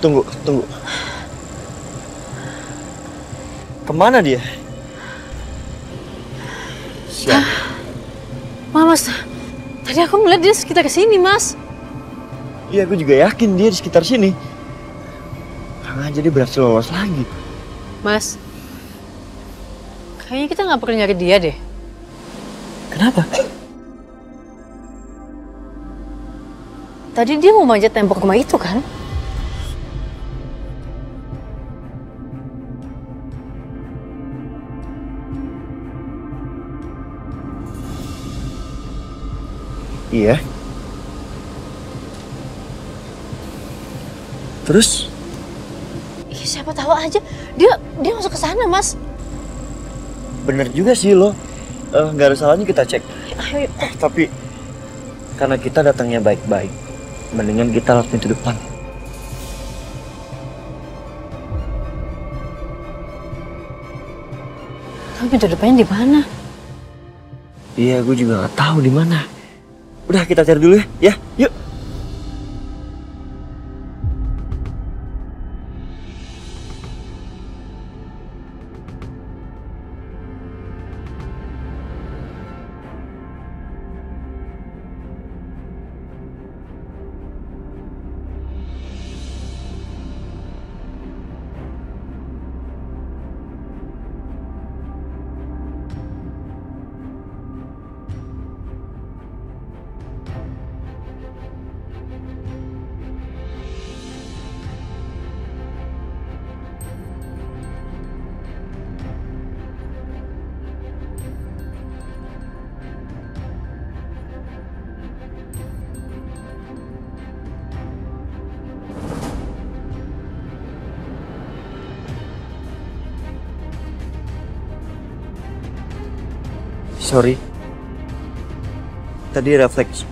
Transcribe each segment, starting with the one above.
Tunggu. Kemana dia? Siapa? Mas, tadi aku melihat dia sekitar sini, Mas. Iya, aku juga yakin dia di sekitar sini. Karena aja dia berhasil lolos lagi. Mas, kayaknya kita nggak perlu nyari dia deh. Kenapa? Tadi dia mau manjat tembok rumah itu kan? Iya. Terus? Iya, siapa tahu aja dia masuk ke sana, Mas. Bener juga sih lo. Nggak ada salahnya kita cek. Ayo. Tapi karena kita datangnya baik-baik, mendingan kita lewat pintu depan. Tapi pintu depannya di mana? Iya, gue juga nggak tahu di mana. Udah, kita cari dulu ya. Yuk. Sorry. Tadi refleks.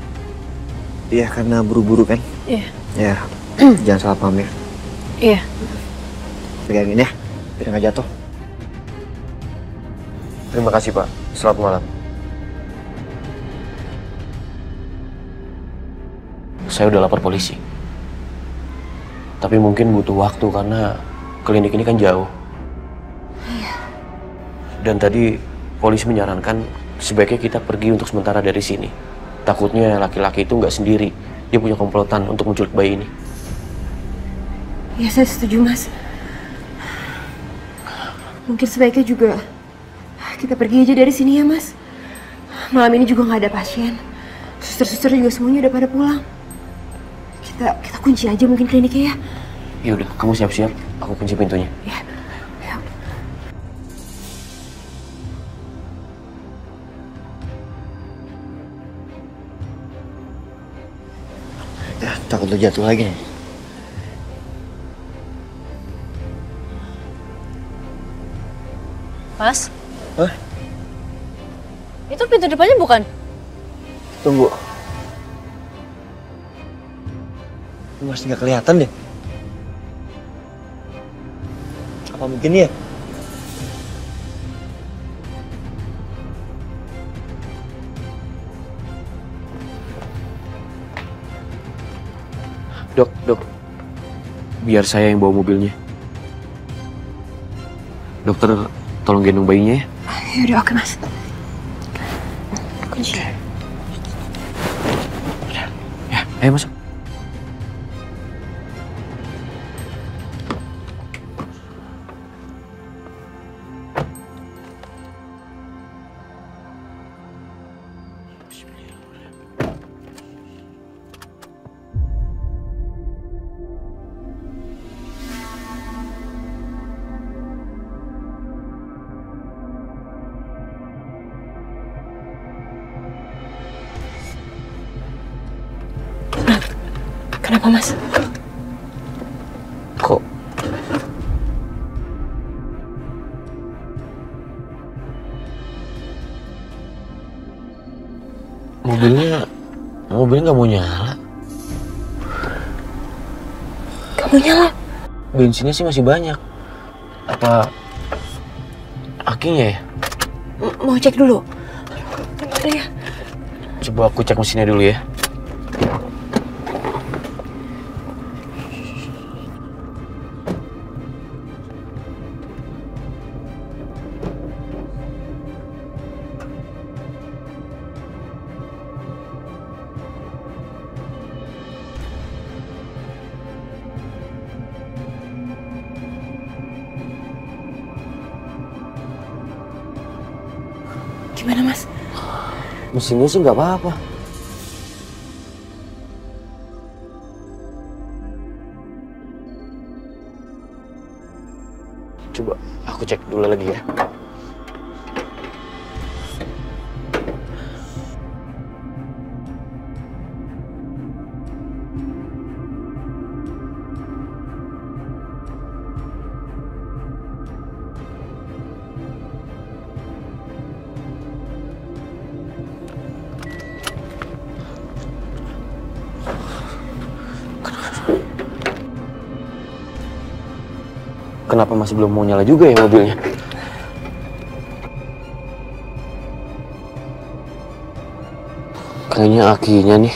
Iya, karena buru-buru kan? Iya. Ya, jangan salah paham ya. Iya. Pegangin ya, biar nggak jatuh. Terima kasih, Pak. Selamat malam. Saya udah lapor polisi. Tapi mungkin butuh waktu karena klinik ini kan jauh. Iya. Dan tadi polisi menyarankan sebaiknya kita pergi untuk sementara dari sini. Takutnya laki-laki itu nggak sendiri. Dia punya komplotan untuk menculik bayi ini. Ya, saya setuju, Mas. Mungkin sebaiknya juga kita pergi aja dari sini ya, Mas. Malam ini juga nggak ada pasien. Suster-suster juga semuanya udah pada pulang. Kita kunci aja mungkin kliniknya ya. Ya udah, kamu siap-siap. Aku kunci pintunya. Ya. Ya, takut lo jatuh lagi nih. Mas? Hah? Itu pintu depannya bukan? Tunggu. Masih nggak kelihatan deh. Apa mungkin ya? Dok. Biar saya yang bawa mobilnya. Dokter, tolong gendong bayinya ya. Yaudah, oke, Mas. Kunci. Ya, ayo masuk. Kenapa, Mas? Kok mobilnya nggak mau nyala? Gak mau nyala? Bensinnya sih masih banyak. Apa akinya ya? Mau cek dulu. Gimana ya? Coba aku cek mesinnya dulu ya. Gimana, Mas? Mesinnya sih nggak apa-apa. Coba aku cek dulu lagi ya. Kenapa masih belum mau nyala juga ya mobilnya? Kayaknya akinya nih.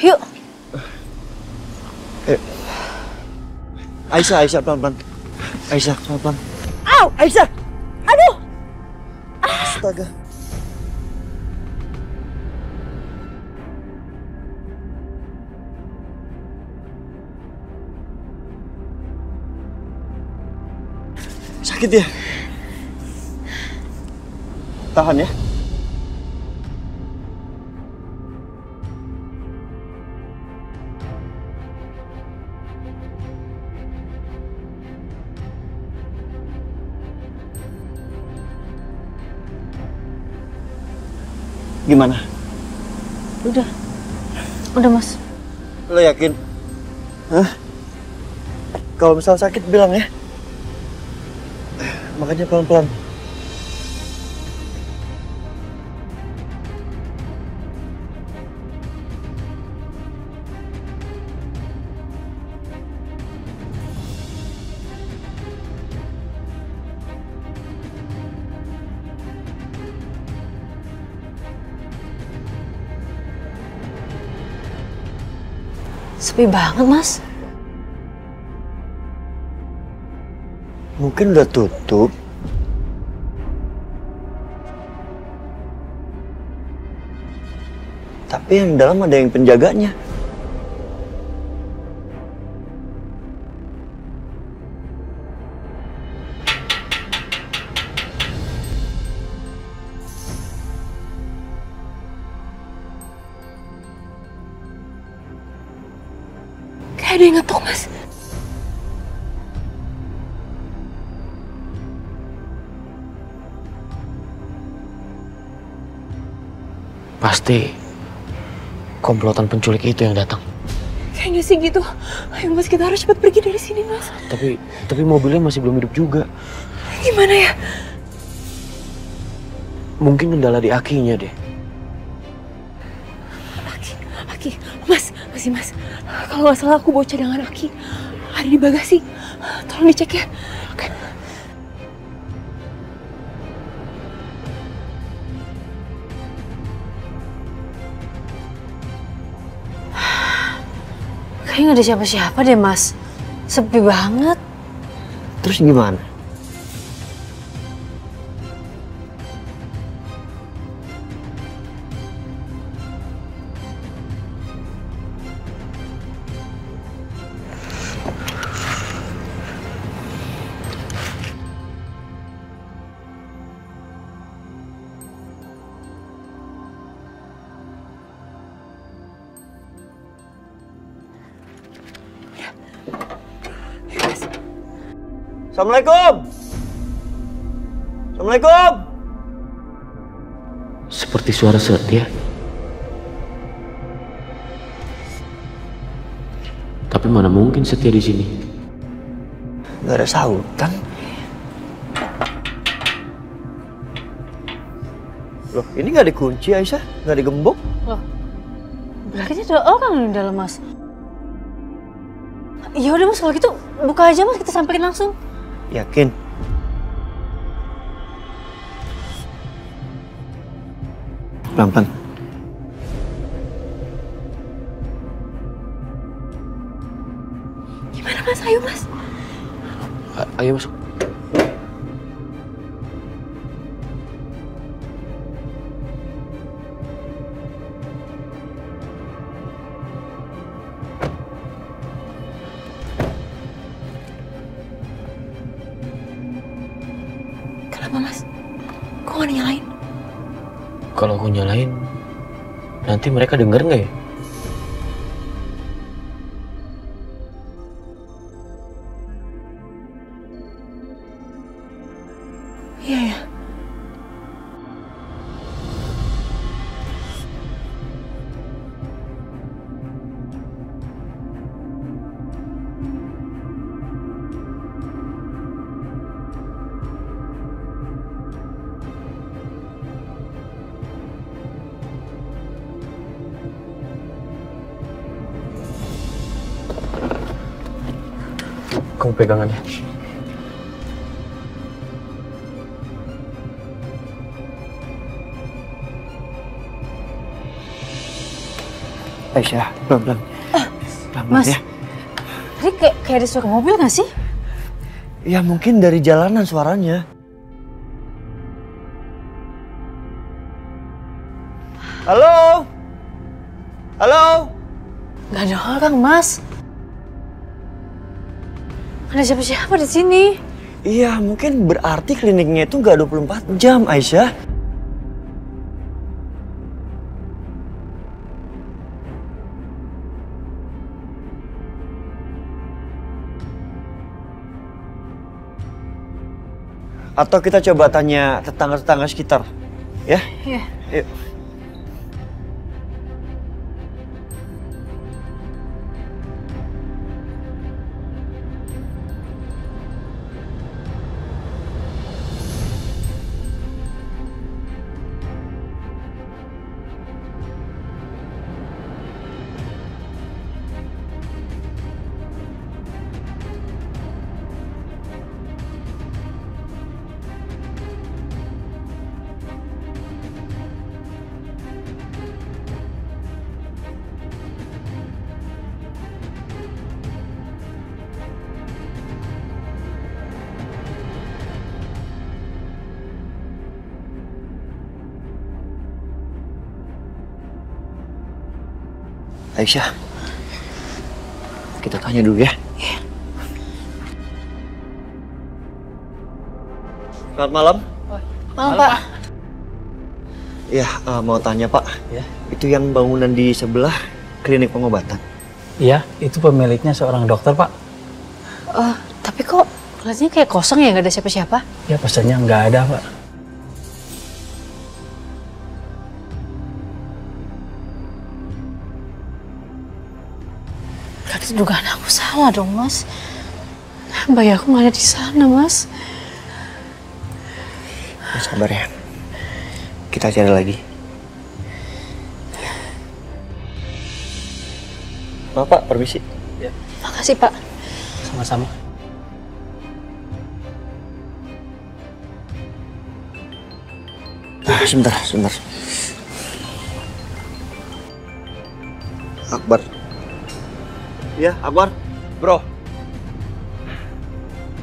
Yuk. Aisyah pelan-pelan. Aisyah pelan-pelan. Au! Aisyah! Aduh! Astaga. Sakit ya? Tahan ya. Gimana? Udah Mas. Lo yakin? Hah? Kalau misal sakit bilang ya. Makanya pelan-pelan. Sepi banget Mas. Mungkin udah tutup. Tapi yang dalam ada yang penjaganya. Kayak ada yang ngetok, Mas. Pasti komplotan penculik itu yang datang. Kayaknya sih gitu. Ayo Mas, kita harus cepat pergi dari sini, Mas. Tapi mobilnya masih belum hidup juga. Gimana ya? Mungkin kendala di akinya deh. Aki. Mas. Kalau nggak salah aku bawa cadangan Aki. Ada di bagasi. Tolong dicek ya. Oke. Kayaknya nggak ada siapa-siapa deh Mas. Sepi banget. Terus gimana? Assalamualaikum. Seperti suara Setia. Tapi mana mungkin Setia di sini? Gak ada sautan. Loh, ini gak dikunci Aisyah? Gak digembok? Loh, berarti ada orang di dalam Mas. Ya udah Mas, kalau gitu buka aja Mas, kita samperin langsung. Yakin? Pelan-pelan. Gimana Mas? Ayo Mas. Ayo masuk. nggak nyalain? Kalau aku nyalain, nanti mereka denger nggak ya? Iya ya. Kamu pegangannya. Aisyah, pelan-pelan. Pelan-pelan Mas, ya. tadi kayak ada suara mobil nggak sih? Ya mungkin dari jalanan suaranya. Halo? Halo? Nggak ada orang, Mas. Ada siapa-siapa di sini. Iya, mungkin berarti kliniknya itu nggak 24 jam, Aisyah. Atau kita coba tanya tetangga-tetangga sekitar, ya? Iya. Yuk. Aisyah, kita tanya dulu ya. Selamat malam. Malam, Pak. Iya, mau tanya Pak. Ya. Itu yang bangunan di sebelah klinik pengobatan. Iya, itu pemiliknya seorang dokter, Pak. Tapi kok kelihatannya kayak kosong ya, nggak ada siapa-siapa? Ya, pesannya nggak ada, Pak. Berarti dugaan aku salah dong, Mas. Bayi aku nggak ada di sana, Mas. Sabar ya. Kita cari lagi. Maaf Pak, permisi. Makasih, Pak. Sama-sama. Sebentar. Akbar. Ya, Akbar. Bro,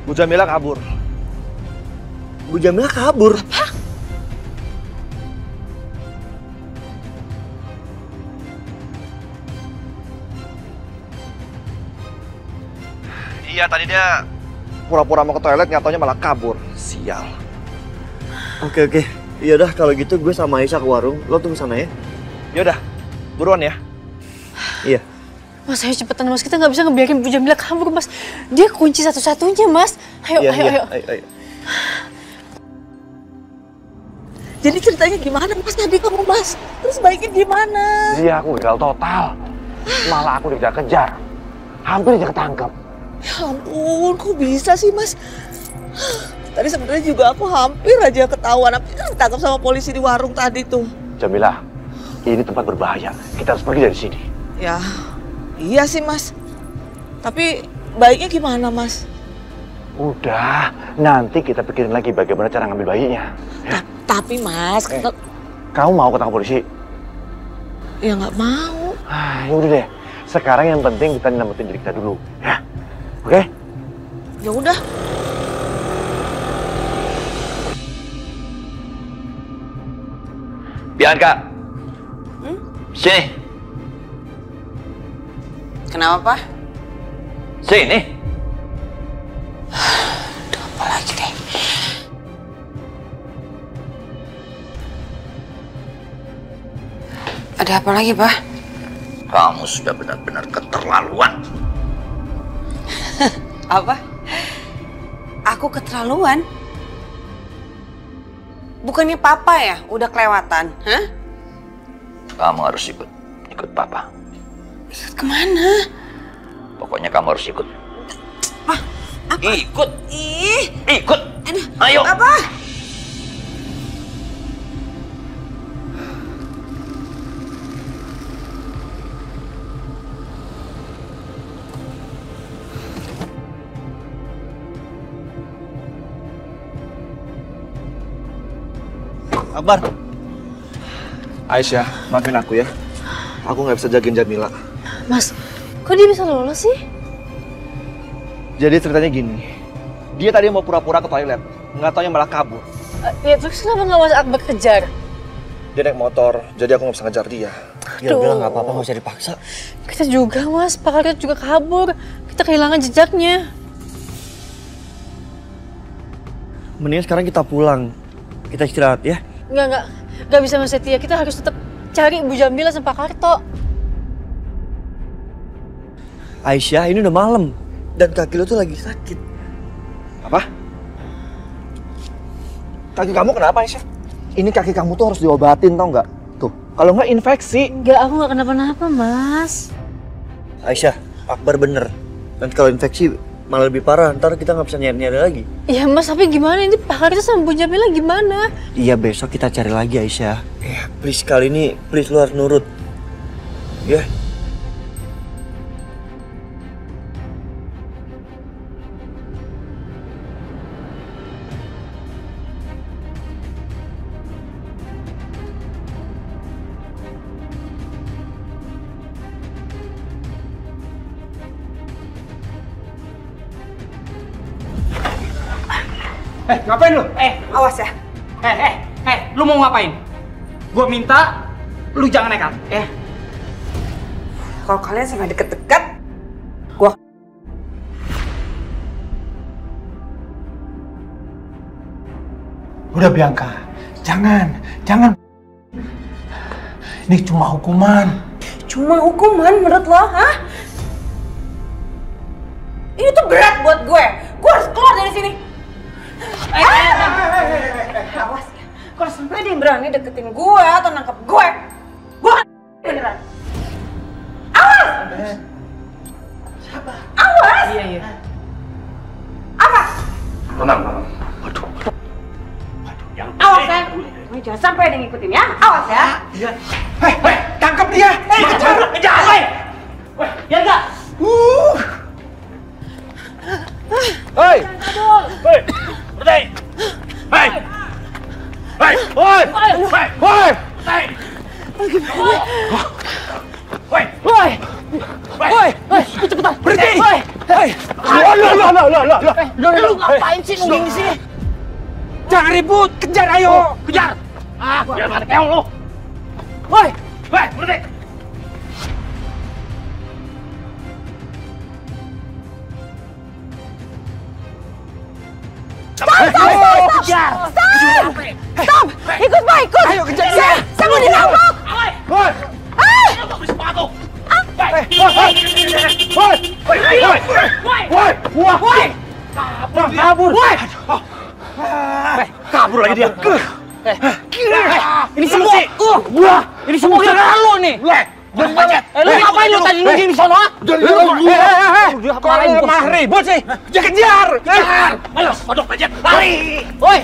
Bu Jamila kabur. Bu Jamila kabur. Iya, tadi dia pura-pura mau ke toilet, nyatanya malah kabur. Sial. Oke. Iya dah, kalau gitu gue sama Aisyah ke warung. Lo tunggu sana ya. Yaudah, buruan ya. Iya. Mas, ayo cepetan, Mas. Kita nggak bisa ngebiarin Bu Jamila kabur, Mas. Dia kunci satu-satunya, Mas. Ayo. Ayo. Jadi ceritanya gimana Mas tadi kamu Mas? Terus baiknya gimana? Iya, aku gagal total. Malah aku dikejar-kejar. Hampir aja ketangkep. Ya ampun, kok bisa sih Mas? Tadi sebenarnya juga aku hampir aja ketahuan, ditangkap sama polisi di warung tadi tuh. Jamila, ini tempat berbahaya. Kita harus pergi dari sini. Ya, iya sih Mas. Tapi baiknya gimana Mas? Udah, nanti kita pikirin lagi bagaimana cara ngambil bayinya. Tapi Mas, Kamu mau ketangkap polisi? ya nggak mau. Ya udah deh. Sekarang yang penting kita nyelamatin diri kita dulu, ya. Oke? Ya udah. Bianca. Sini. Kenapa Pak? Sini. Apa lagi deh? Ada apa lagi, Pak? Kamu sudah benar-benar keterlaluan. Apa? Aku keterlaluan? Bukannya Papa ya udah kelewatan, hah? Kamu harus ikut Papa. Ikut kemana? Pokoknya kamu harus ikut. Apa? Ikut. Ikut. Aduh, Ayo. Apa? Akbar. Aisyah, maafin aku ya. Aku nggak bisa jagain Jamila. Mas, kok dia bisa lolos sih? Jadi ceritanya gini. Dia tadi mau pura-pura ke toilet. Nggak taunya malah kabur. Ya terus kenapa nggak Mas Akbar kejar? Dia naik motor, jadi aku nggak bisa ngejar dia. Ya udah nggak apa-apa, nggak usah dipaksa. Kita juga Mas, Pak Karyat juga kabur. Kita kehilangan jejaknya. Mendingan sekarang kita pulang. Kita istirahat ya. Nggak bisa Mas Setia. Kita harus tetap cari Bu Jamila sama Pak Karto. Aisyah, ini udah malam. Dan kaki lo tuh lagi sakit. Apa? Kaki kamu kenapa, Aisyah? Ini kaki kamu tuh harus diobatin, tau nggak? Tuh, kalau nggak infeksi. Nggak, aku nggak kenapa-napa, Mas. Aisyah, Akbar bener. Dan kalau infeksi malah lebih parah, ntar kita nggak bisa nyari-nyari lagi. Iya Mas, tapi gimana ini Pak Karto sama Bu Jamila gimana? Iya, besok kita cari lagi Aisyah. Please kali ini, please lu harus nurut. Ya. Ngapain lu? Awas ya. Lu mau ngapain? Gua minta lu jangan nekat, ya. Kalau kalian sampai deket-deket, gua... Udah Bianca, jangan. Ini cuma hukuman. Cuma hukuman menurut lo, hah? Ini tuh berat buat gue. Gue harus keluar dari sini. Awas ya. Kalau sampai dia berani deketin gue atau nangkep gue beneran. Awas! Siapa? Awas! Iya. Apa? Tenang. Awas ya. Jangan sampai ada yang ngikutin ya. Awas ya. Iya. Tangkap dia. Kejar. Weh, ya enggak? Hei! Berhenti. Hei. Cepetan. Berhenti. Lu ngapain sih nungging di sini? Jangan ribut, kejar ayo. Kejar. Biar mati keong lu. Woi, berhenti. Stop! Ikut Pak, ikut! Ayo kejar dia! Saya mau dirampok! Woi! Beri sepatu. Kabur! Kabur lagi dia. Ini semua gara-gara lu nih! Lu ngapain lu tadi nungging di sana? Kalau malah ribut sih! Kejar! Ayo, kodok aja. Lari. Woi!